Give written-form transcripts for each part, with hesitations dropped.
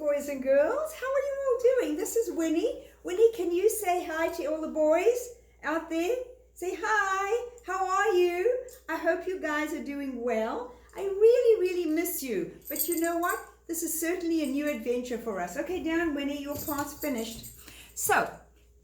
boys and girls. How are you all doing? This is Winnie. Winnie, can you say hi to all the boys out there? Say hi. How are you? I hope you guys are doing well. I really, really miss you. But you know what? This is certainly a new adventure for us. Okay, down, Winnie. Your part's finished. So,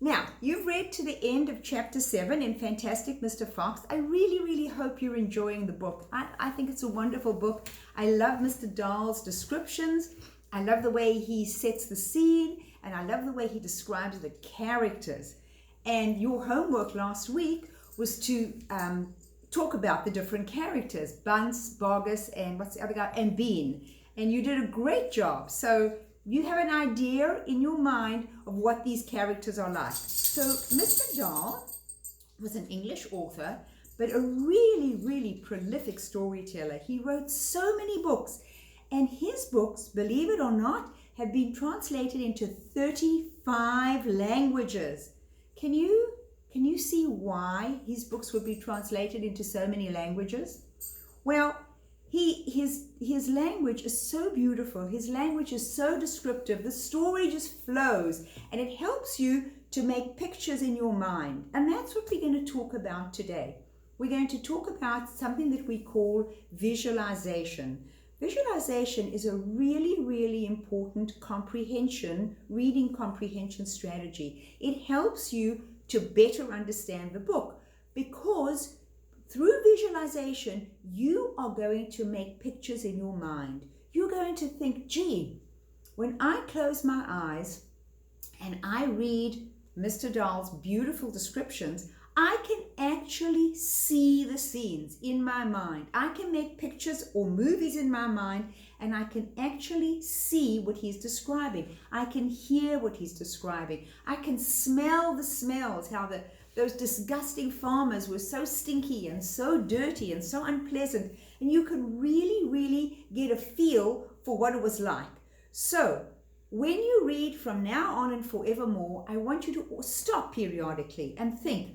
now, you've read to the end of chapter 7 in Fantastic Mr. Fox. I really, really hope you're enjoying the book. I think it's a wonderful book. I love Mr. Dahl's descriptions. I love the way he sets the scene, and I love the way he describes the characters. And your homework last week was to talk about the different characters, Bunce, Bogus, and what's the other guy? And Bean. And you did a great job. So you have an idea in your mind of what these characters are like. So Mr. Dahl was an English author, but a really, really prolific storyteller. He wrote so many books, and his books, believe it or not, have been translated into 35 languages. Can you see why his books would be translated into so many languages? Well, his language is so beautiful. His language is so descriptive. The story just flows, and it helps you to make pictures in your mind. And that's what we're going to talk about today. We're going to talk about something that we call visualization. Visualization is a really, really important reading comprehension strategy. It helps you to better understand the book, because through visualization, you are going to make pictures in your mind. You're going to think, gee, when I close my eyes and I read Mr. Dahl's beautiful descriptions, I can actually see the scenes in my mind. I can make pictures or movies in my mind, and I can actually see what he's describing. I can hear what he's describing. I can smell the smells, how those disgusting farmers were so stinky and so dirty and so unpleasant. And you can really, really get a feel for what it was like. So when you read from now on and forevermore, I want you to stop periodically and think,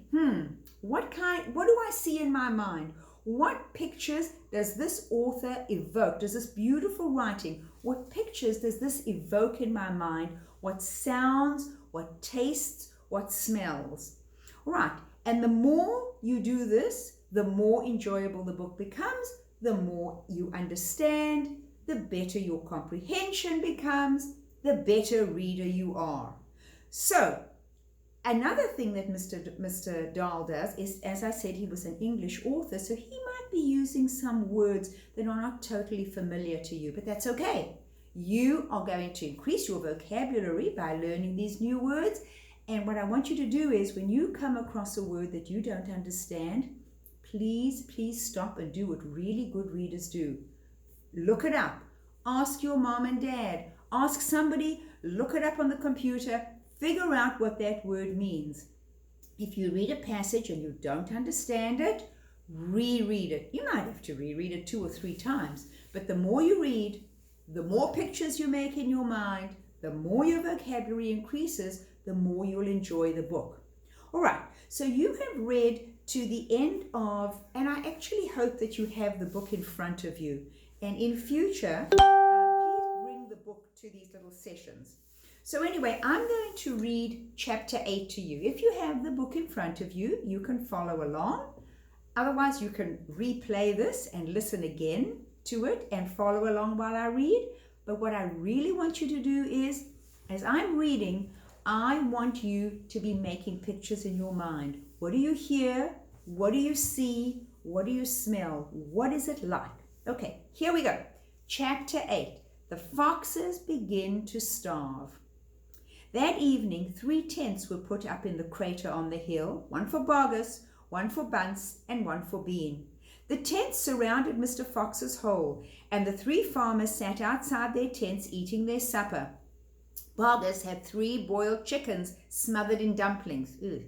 what do I see in my mind? What pictures does this author evoke? Does this beautiful writing, what pictures does this evoke in my mind? What sounds, what tastes, what smells? Right, and the more you do this, the more enjoyable the book becomes, the more you understand, the better your comprehension becomes, the better reader you are. So, another thing that Mr. Dahl does is, as I said, he was an English author, so he might be using some words that are not totally familiar to you, but that's okay. You are going to increase your vocabulary by learning these new words. And what I want you to do is, when you come across a word that you don't understand, please stop and do what really good readers do. Look it up. Ask your mom and dad. Ask somebody. Look it up on the computer. Figure out what that word means. If you read a passage and you don't understand it, reread it. You might have to reread it 2 or 3 times. But the more you read, the more pictures you make in your mind, the more your vocabulary increases, the more you'll enjoy the book. All right, so you have read to the end of, and I actually hope that you have the book in front of you. And in future, please bring the book to these little sessions. So anyway, I'm going to read chapter 8 to you. If you have the book in front of you, you can follow along. Otherwise, you can replay this and listen again to it and follow along while I read. But what I really want you to do is, as I'm reading, I want you to be making pictures in your mind. What do you hear? What do you see? What do you smell? What is it like? Okay, here we go. Chapter 8. The foxes begin to starve. That evening, 3 tents were put up in the crater on the hill, one for Bogus, one for Bunce, and one for Bean. The tents surrounded Mr. Fox's hole, and the 3 farmers sat outside their tents eating their supper. Bogus had 3 boiled chickens smothered in dumplings. Ugh.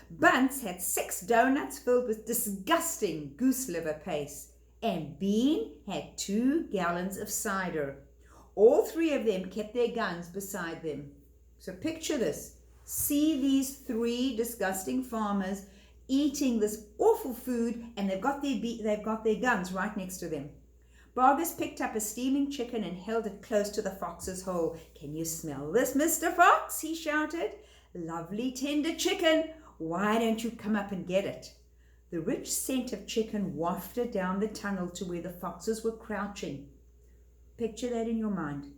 Bunce had 6 donuts filled with disgusting goose liver paste. And Bean had 2 gallons of cider. All 3 of them kept their guns beside them. So picture this. See these 3 disgusting farmers eating this awful food, and they've got their guns right next to them. Bargus picked up a steaming chicken and held it close to the fox's hole. "Can you smell this, Mr. Fox?" he shouted. "Lovely tender chicken. Why don't you come up and get it?" The rich scent of chicken wafted down the tunnel to where the foxes were crouching. Picture that in your mind.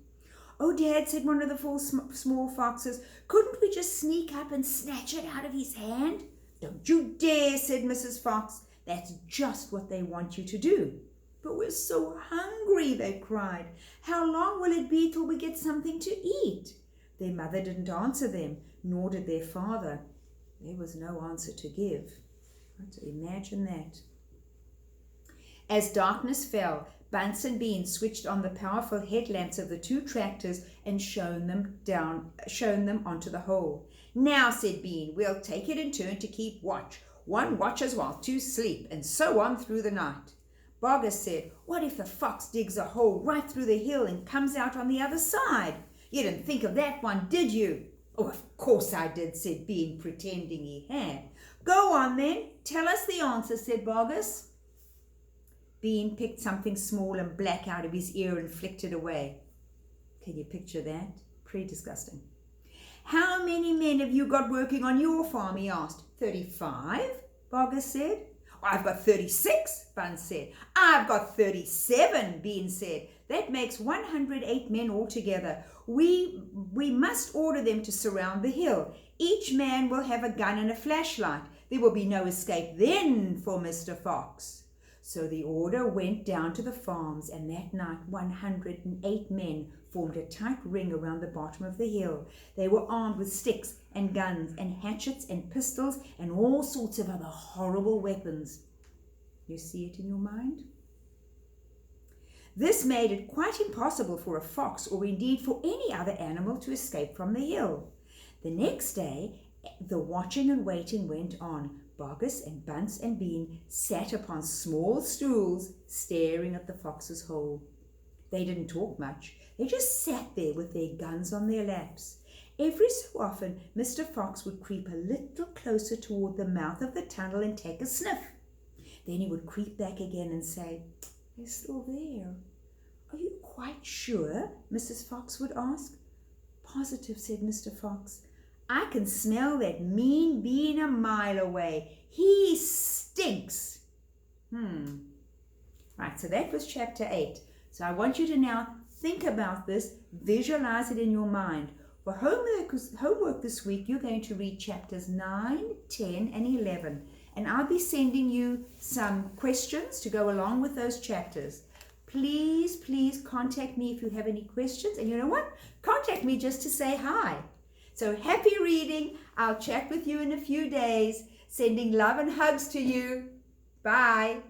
"Oh, Dad," said one of the four small foxes, "couldn't we just sneak up and snatch it out of his hand?" "Don't you dare," said Mrs. Fox. "That's just what they want you to do." "But we're so hungry," they cried. "How long will it be till we get something to eat?" Their mother didn't answer them, nor did their father. There was no answer to give. Imagine that. As darkness fell, Bunce and Bean switched on the powerful headlamps of the two tractors and shone them onto the hole. "Now," said Bean, "we'll take it in turn to keep watch. One watches while two sleep, and so on through the night." Bargus said, "What if the fox digs a hole right through the hill and comes out on the other side? You didn't think of that one, did you?" "Oh, of course I did," said Bean, pretending he had. "Go on then, tell us the answer," said Bargus. Bean picked something small and black out of his ear and flicked it away. Can you picture that? Pretty disgusting. "How many men have you got working on your farm?" he asked. 35, Bargus said. "I've got 36, Bunce said. "I've got 37, Bean said. "That makes 108 men altogether. We must order them to surround the hill. Each man will have a gun and a flashlight. There will be no escape then for Mr. Fox." So the order went down to the farms, and that night 108 men formed a tight ring around the bottom of the hill. They were armed with sticks and guns and hatchets and pistols and all sorts of other horrible weapons. You see it in your mind? This made it quite impossible for a fox, or indeed for any other animal, to escape from the hill. The next day, the watching and waiting went on. Bargus and Bunce and Bean sat upon small stools, staring at the fox's hole. They didn't talk much. They just sat there with their guns on their laps. Every so often, Mr. Fox would creep a little closer toward the mouth of the tunnel and take a sniff. Then he would creep back again and say, "They're still there." "Are you quite sure?" Mrs. Fox would ask. "Positive," said Mr. Fox. "I can smell that mean Bean a mile away. He stinks." Right, so that was chapter 8. So I want you to now think about this, visualize it in your mind. For homework this week, you're going to read chapters 9, 10, and 11. And I'll be sending you some questions to go along with those chapters. Please contact me if you have any questions. And you know what? Contact me just to say hi. So happy reading. I'll chat with you in a few days. Sending love and hugs to you. Bye.